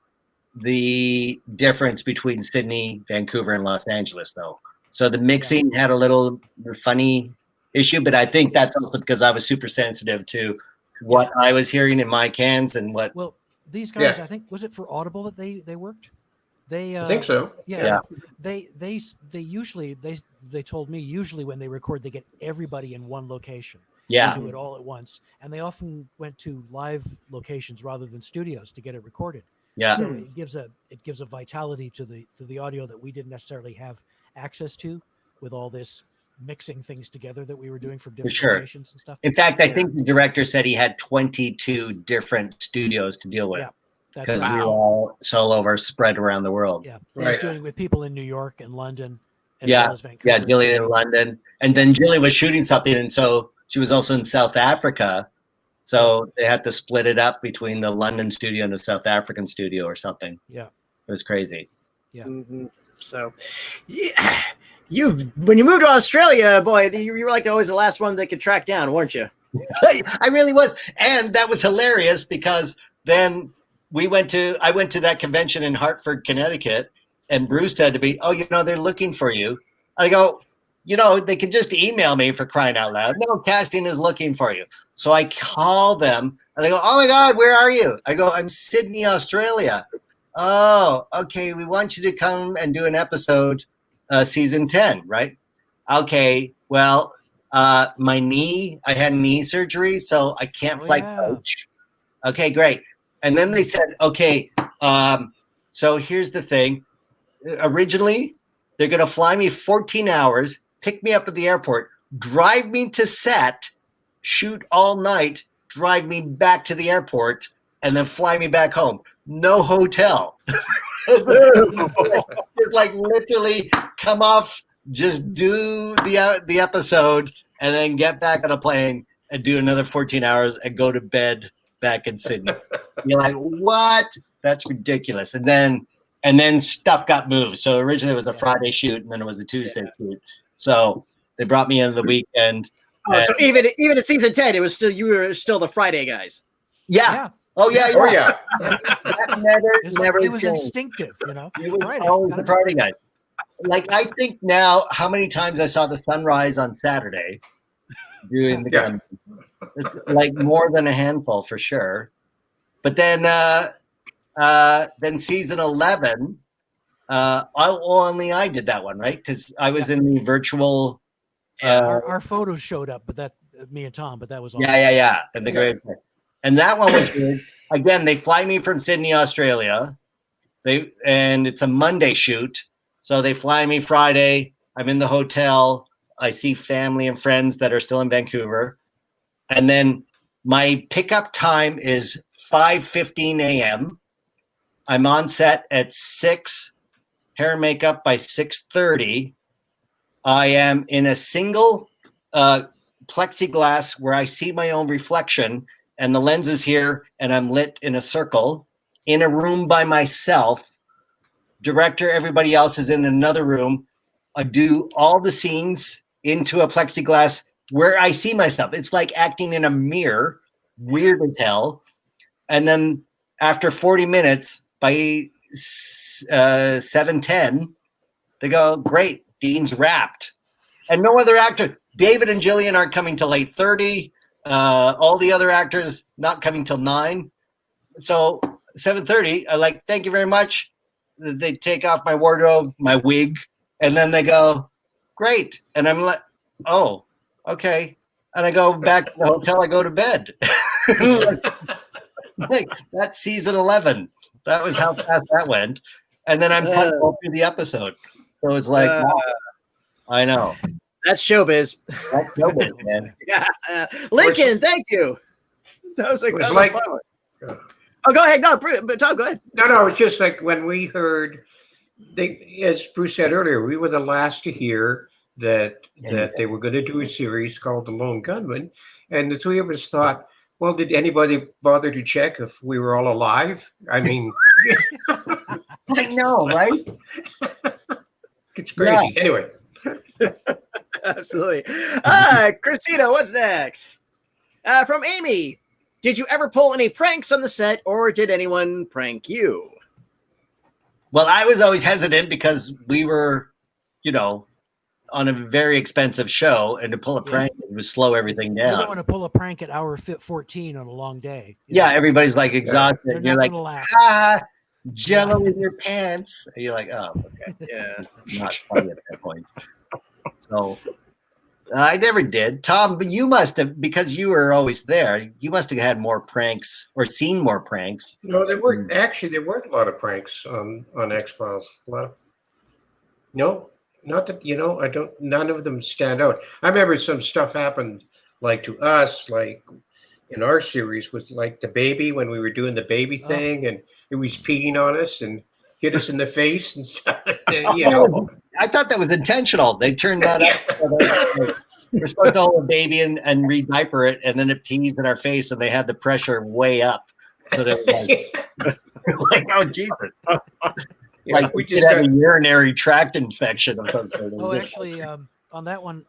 Speaker 1: the difference between Sydney, Vancouver, and Los Angeles, though. So the mixing had a little funny issue, but I think that's also because I was super sensitive to what I was hearing in my cans and what.
Speaker 2: Well, these guys, I think, was it for Audible that they worked?
Speaker 4: I think so.
Speaker 2: They usually told me usually when they record they get everybody in one location.
Speaker 1: Yeah.
Speaker 2: They do it all at once, and they often went to live locations rather than studios to get it recorded.
Speaker 1: Yeah.
Speaker 2: So it gives a vitality to the audio that we didn't necessarily have access to with all this mixing things together that we were doing from different locations and stuff.
Speaker 1: In fact, I think the director said he had 22 different studios to deal with.
Speaker 2: Yeah.
Speaker 1: Because we were all solo spread around the world.
Speaker 2: Yeah, he was doing with people in New York and London.
Speaker 1: As well as Vancouver. Jilly in London, and then Jilly was shooting something, and so she was also in South Africa. So they had to split it up between the London studio and the South African studio or something.
Speaker 2: Yeah,
Speaker 1: it was crazy.
Speaker 2: Yeah.
Speaker 3: Mm-hmm. So, when you moved to Australia, boy, you were like always the last one they could track down, weren't you?
Speaker 1: I really was, and that was hilarious because then. I went to that convention in Hartford, Connecticut, and Bruce said to me, "Oh, they're looking for you." I go, they could just email me, for crying out loud. No, casting is looking for you. So I call them and they go, "Oh my God, where are you?" I go, "I'm Sydney, Australia." "Oh, okay. We want you to come and do an episode, season 10, right?" "Okay. Well, I had knee surgery, so I can't fly coach." "Okay, great." And then they said, "Okay, so here's the thing. Originally, they're going to fly me 14 hours, pick me up at the airport, drive me to set, shoot all night, drive me back to the airport, and then fly me back home. No hotel." It's like literally come off, just do the episode, and then get back on a plane and do another 14 hours and go to bed back in Sydney. You're like, what? That's ridiculous. And then stuff got moved. So originally it was a Friday shoot, and then it was a Tuesday shoot. So they brought me in the weekend.
Speaker 3: So even in season 10, you were still the Friday guys.
Speaker 1: Yeah. Oh yeah. That never
Speaker 2: it was
Speaker 1: changed.
Speaker 2: Instinctive, you know.
Speaker 1: It was always the Friday guy. Like, I think now how many times I saw the sunrise on Saturday doing the gun. It's like more than a handful for sure. But then season 11, only I did that one, right? Because I was in the virtual.
Speaker 2: Our photos showed up, but that me and Tom, but that was all.
Speaker 1: Yeah. And the great. And that one was good. Again, they fly me from Sydney, Australia. And it's a Monday shoot. So they fly me Friday. I'm in the hotel. I see family and friends that are still in Vancouver. And then my pickup time is 5:15 a.m. I'm on set at 6, hair and makeup by 6:30. I am in a single plexiglass where I see my own reflection, and the lens is here, and I'm lit in a circle in a room by myself. Director, everybody else is in another room. I do all the scenes into a plexiglass where I see myself. It's like acting in a mirror, weird as hell. And then after 40 minutes, by 7:10, they go, great, Dean's wrapped. And no other actor. David and Jillian aren't coming till 8:30. All the other actors not coming till 9. So 7:30, I like, thank you very much. They take off my wardrobe, my wig, and then they go, great. And I'm like, oh, okay. And I go back to the hotel, I go to bed. Like, that's season 11. That was how fast that went. And then I'm put all through the episode. So it's like, wow, I know.
Speaker 3: That's showbiz.
Speaker 1: That's showbiz, man.
Speaker 3: Yeah. Lincoln, thank you. That was like,
Speaker 4: It was like
Speaker 3: fun one. Oh, go ahead. No, but Tom, go ahead.
Speaker 4: No, it's just like when we heard, as Bruce said earlier, we were the last to hear that they were going to do a series called The Lone Gunman. And the three of us thought, well, did anybody bother to check if we were all alive? I mean,
Speaker 1: I know, right?
Speaker 4: It's crazy.
Speaker 1: Yeah.
Speaker 4: Anyway.
Speaker 3: Absolutely. Christina, what's next? From Amy. Did you ever pull any pranks on the set, or did anyone prank you?
Speaker 1: Well, I was always hesitant because we were, on a very expensive show, and to pull a prank would slow everything down.
Speaker 2: You don't want to pull a prank at hour 14 on a long day.
Speaker 1: Yeah, everybody's like exhausted.
Speaker 2: They're
Speaker 1: And you're like, jello in your pants. And you're like, oh, okay.
Speaker 3: Yeah.
Speaker 1: Not funny at that point. So I never did. Tom, but you must have, because you were always there, you must have had more pranks or seen more pranks.
Speaker 4: No, there weren't a lot of pranks on X-Files. No, not that, none of them stand out. I remember some stuff happened like to us, like in our series with like the baby, when we were doing the baby thing, and it was peeing on us and hit us in the face and stuff.
Speaker 1: I thought that was intentional. They turned that up. We're supposed to hold a baby and re-diaper it, and then it pees in our face, and they had the pressure way up. So they were like oh, Jesus. Like we just had a urinary tract infection or something.
Speaker 2: Oh, actually, on that one,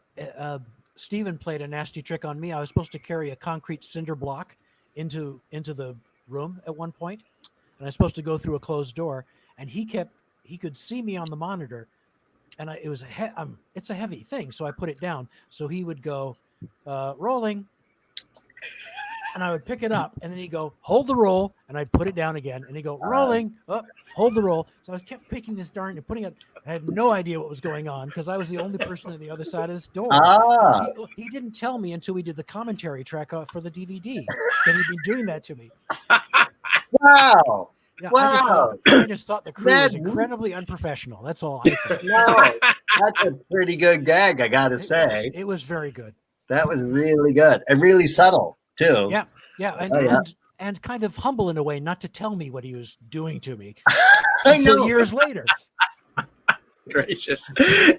Speaker 2: Stephen played a nasty trick on me. I was supposed to carry a concrete cinder block into the room at one point, and I was supposed to go through a closed door, and he could see me on the monitor, and it's a heavy thing, so I put it down. So he would go, rolling, and I would pick it up, and then he'd go, hold the roll, and I'd put it down again, and he'd go, rolling, up, hold the roll. So I kept picking this darn and putting it. I had no idea what was going on because I was the only person on the other side of this door. He didn't tell me until we did the commentary track for the DVD that he'd been doing that to me.
Speaker 1: Wow.
Speaker 2: Yeah,
Speaker 1: Wow.
Speaker 2: I just thought the crew was incredibly unprofessional. That's all I think.
Speaker 1: No, that's a pretty good gag, I got to say.
Speaker 2: It was very good.
Speaker 1: That was really good and really subtle, too.
Speaker 2: Yeah. and kind of humble in a way not to tell me what he was doing to me
Speaker 3: I
Speaker 2: until
Speaker 3: know.
Speaker 2: years later.
Speaker 3: Gracious.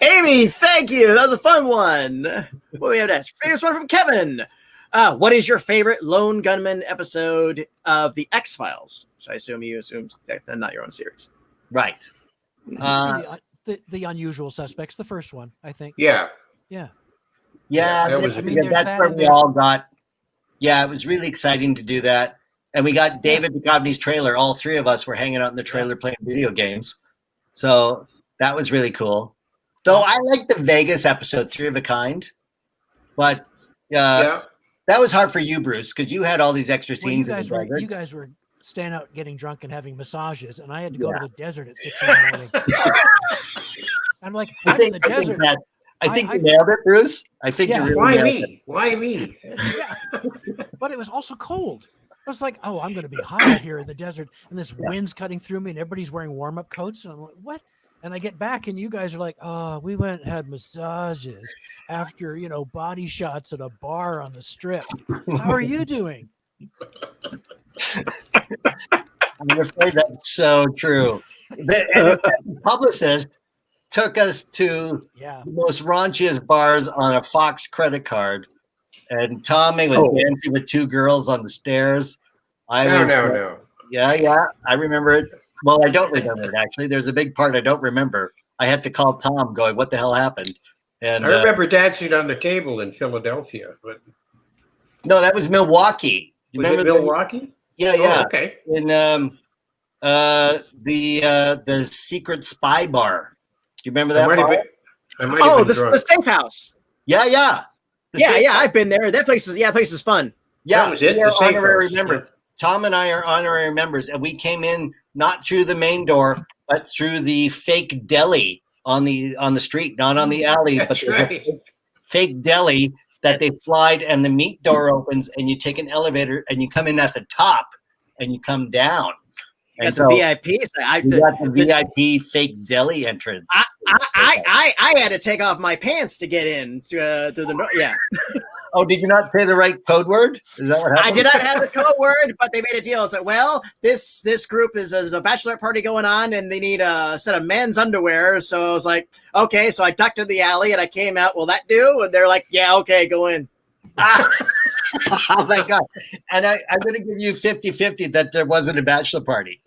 Speaker 3: Amy, thank you. That was a fun one. What do we have next? Famous one from Kevin. What is your favorite Lone Gunman episode of the X-Files? So I assume you assumed that not your own series.
Speaker 1: Right.
Speaker 2: The Unusual Suspects, the first one, I think.
Speaker 4: Yeah.
Speaker 2: Yeah.
Speaker 1: Yeah,
Speaker 4: that was-
Speaker 2: I mean,
Speaker 1: yeah,
Speaker 2: there's
Speaker 1: that's
Speaker 2: that
Speaker 1: where
Speaker 2: and
Speaker 1: we all got. Yeah, it was really exciting to do that, and we got David Duchovny's trailer. All three of us were hanging out in the trailer playing video games, so that was really cool. Though I like the Vegas episode, 3 of a Kind, but that was hard for you, Bruce, because you had all these extra
Speaker 2: Well,
Speaker 1: scenes. in the desert.
Speaker 2: you guys were staying out getting drunk and having massages, and I had to go to the desert at 6 in the morning. I'm like, I'm in the desert.
Speaker 1: I think you nailed it, Bruce. I think you really
Speaker 4: Why
Speaker 1: nailed
Speaker 4: me?
Speaker 1: it.
Speaker 4: Why me?
Speaker 2: Yeah. But it was also cold. I was like, oh, I'm going to be hot out here in the desert, and this wind's cutting through me, and everybody's wearing warm-up coats, and I'm like, what? And I get back, and you guys are like, oh, we went and had massages after, body shots at a bar on the Strip. How are you doing?
Speaker 1: I'm afraid that's so true. The publicist took us to the most raunchiest bars on a Fox credit card, and Tommy was dancing with 2 girls on the stairs.
Speaker 4: No.
Speaker 1: Yeah, I remember it. Well, I don't remember it, actually. There's a big part I don't remember. I had to call Tom going, what the hell happened? And
Speaker 4: I remember dancing on the table in Philadelphia, but
Speaker 1: no, that was Milwaukee. You
Speaker 4: was
Speaker 1: remember
Speaker 4: it Milwaukee?
Speaker 1: Yeah.
Speaker 4: Oh, okay.
Speaker 1: In the secret spy bar. Do you remember that?
Speaker 4: I might have been drunk.
Speaker 3: The safe house.
Speaker 1: Yeah.
Speaker 3: I've been there. That place is fun.
Speaker 1: Yeah,
Speaker 4: that was it.
Speaker 1: We are
Speaker 4: The safe
Speaker 1: honorary
Speaker 4: house.
Speaker 1: members. Tom and I are honorary members, and we came in not through the main door, but through the fake deli on the street, not on the alley, but
Speaker 4: That's
Speaker 1: there's
Speaker 4: right.
Speaker 1: a fake deli that they slide, and the meat door opens, and you take an elevator, and you come in at the top, and you come down. And
Speaker 3: That's a VIP.
Speaker 1: we got the VIP fake deli entrance.
Speaker 3: I had to take off my pants to get in to the yeah.
Speaker 1: Oh, did you not say the right code word? Is that what happened?
Speaker 3: I did not have the code word, but they made a deal. It's like, well, this group is a bachelorette party going on, and they need a set of men's underwear. So I was like, okay. So I ducked in the alley, and I came out. Will that do? And they're like, yeah, okay, go in.
Speaker 1: Oh my God. And I'm going to give you 50-50 that there wasn't a bachelor party.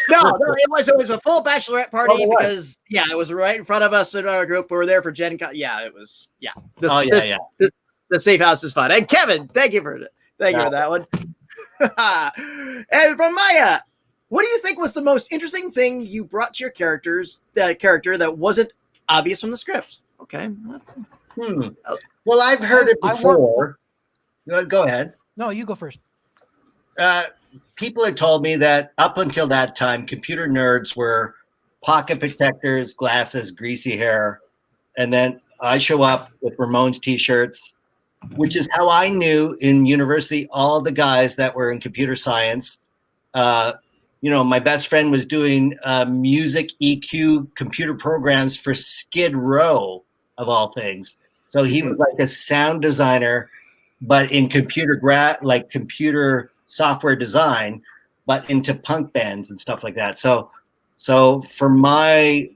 Speaker 3: No, it was a full bachelorette party
Speaker 1: Oh,
Speaker 3: because it was right in front of us in our group. We were there for Gen Con. Yeah, it was the safe house is fun. And Kevin, thank you for that one. And from Maya, what do you think was the most interesting thing you brought to your character that wasn't obvious from the script? Okay.
Speaker 1: Well, I've heard it before. Go ahead.
Speaker 2: No, you go first.
Speaker 1: People had told me that up until that time, computer nerds were pocket protectors, glasses, greasy hair. And then I show up with Ramones t-shirts, which is how I knew in university all the guys that were in computer science. My best friend was doing music EQ computer programs for Skid Row, of all things. So he was like a sound designer, but in computer software design, but into punk bands and stuff like that. So for my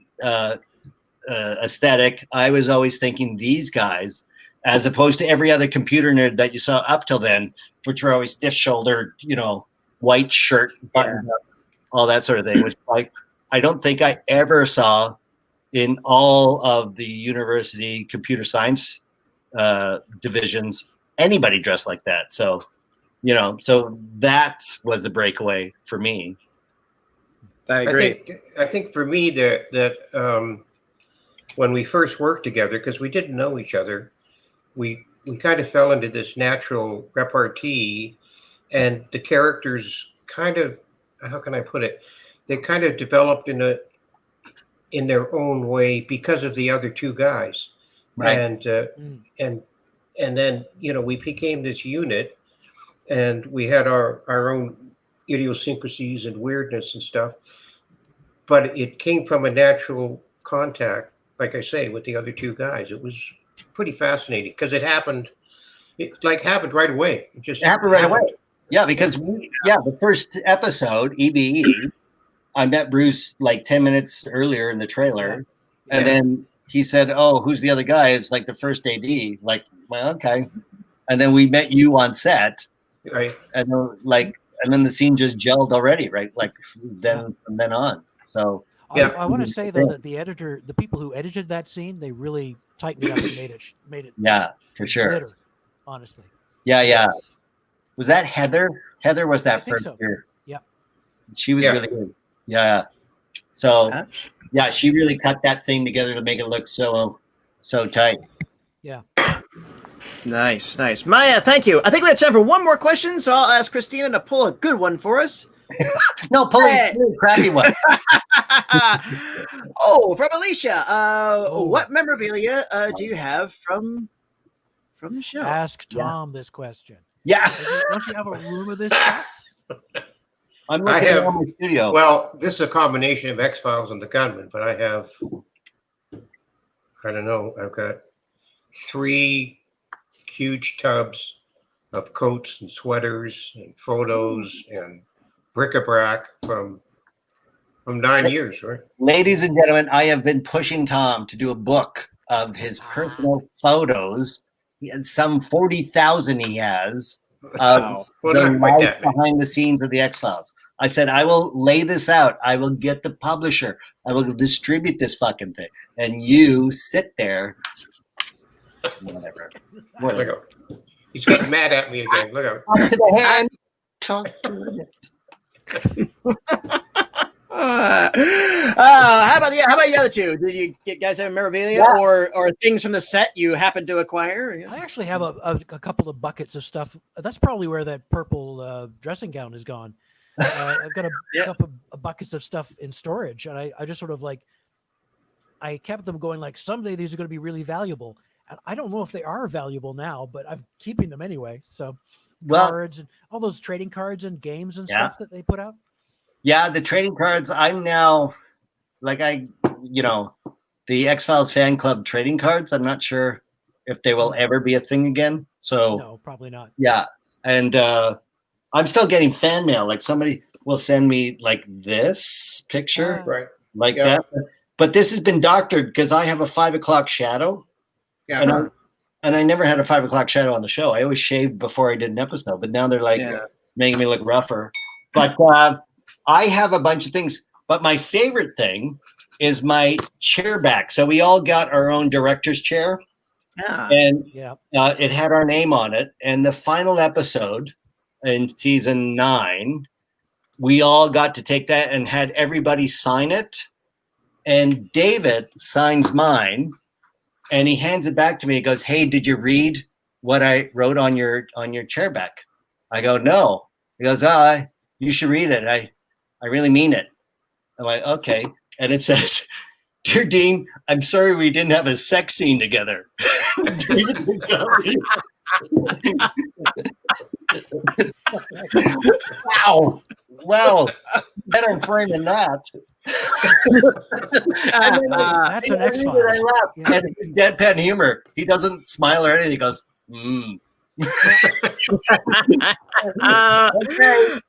Speaker 1: aesthetic, I was always thinking these guys, as opposed to every other computer nerd that you saw up till then, which were always stiff-shouldered, white shirt, buttoned up, all that sort of thing. Which, like, I don't think I ever saw in all of the university computer science divisions anybody dressed like that. So that was the breakaway for me.
Speaker 3: I agree.
Speaker 4: I think for me that when we first worked together, because we didn't know each other, we kind of fell into this natural repartee, and the characters kind of, how can I put it? They kind of developed in their own way because of the other 2 guys.
Speaker 1: Right.
Speaker 4: And then, we became this unit, and we had our own idiosyncrasies and weirdness and stuff, but it came from a natural contact, like I say, with the other 2 guys. It was pretty fascinating because it happened right away. It just
Speaker 1: happened right away. Yeah, because the first episode, EBE, I met Bruce like 10 minutes earlier in the trailer. And then he said, "Oh, who's the other guy?" It's like the first AD. Like, well, okay. And then we met you on set.
Speaker 4: Right.
Speaker 1: And then the scene just gelled already, right? Like then from then on. So
Speaker 2: I want to say though that the people who edited that scene, they really tightened it up and made it.
Speaker 1: Yeah, for sure.
Speaker 2: Glitter, honestly.
Speaker 1: Yeah. Was that Heather? Heather was that first year.
Speaker 2: Yeah.
Speaker 1: She was really good. Yeah. So she really cut that thing together to make it look so tight.
Speaker 2: Yeah.
Speaker 3: Nice. Maya, thank you. I think we have time for one more question, so I'll ask Christina to pull a good one for us.
Speaker 1: No, pull a really crappy one.
Speaker 3: From Alicia. What memorabilia do you have from the show?
Speaker 2: Ask Tom this question.
Speaker 1: Yeah.
Speaker 2: Don't you have a room of this stuff?
Speaker 1: I'm looking at my studio.
Speaker 4: Well, this is a combination of X-Files and the Gunmen, but I have, I don't know, I've got 3 huge tubs of coats and sweaters and photos and bric-a-brac from 9 years, right?
Speaker 1: Ladies and gentlemen, I have been pushing Tom to do a book of his personal photos. He has some 40,000 he has.
Speaker 4: Well,
Speaker 1: The
Speaker 4: not quite
Speaker 1: life
Speaker 4: that many.
Speaker 1: behind the scenes of the X-Files. I said, I will lay this out. I will get the publisher. I will distribute this fucking thing. And you sit there. Whatever.
Speaker 4: Look out. He's getting mad at me again. Look out.
Speaker 1: Talk to the hand. Talk to it.
Speaker 3: How about the other two? Did you guys have memorabilia or things from the set you happen to acquire?
Speaker 2: I actually have a couple of buckets of stuff. That's probably where that purple dressing gown is gone. I've got a couple of buckets of stuff in storage, and I just sort of I kept them going like someday these are going to be really valuable. And I don't know if they are valuable now, but I'm keeping them anyway. So cards and all those trading cards and games and stuff that they put out.
Speaker 1: Yeah, the trading cards. I'm now the X-Files fan club trading cards. I'm not sure if they will ever be a thing again. So
Speaker 2: no, probably not.
Speaker 1: Yeah, and I'm still getting fan mail. Like somebody will send me like this picture,
Speaker 4: Right?
Speaker 1: that. But this has been doctored because I have a 5 o'clock shadow.
Speaker 4: Yeah.
Speaker 1: And I never had a 5 o'clock shadow on the show. I always shaved before I did an episode, but now they're making me look rougher. But I have a bunch of things. But my favorite thing is my chair back. So we all got our own director's chair.
Speaker 3: Yeah.
Speaker 1: And it had our name on it. And the final episode in season 9, we all got to take that and had everybody sign it. And David signs mine. And he hands it back to me. He goes, "Hey, did you read what I wrote on your chair back?" I go, "No." He goes, "You should read it. I really mean it." I'm like, "Okay." And it says, "Dear Dean, I'm sorry we didn't have a sex scene together." Wow. Well, better frame than that.
Speaker 2: That's an X-Files.
Speaker 1: And his deadpan humor. He doesn't smile or anything. He goes, Okay.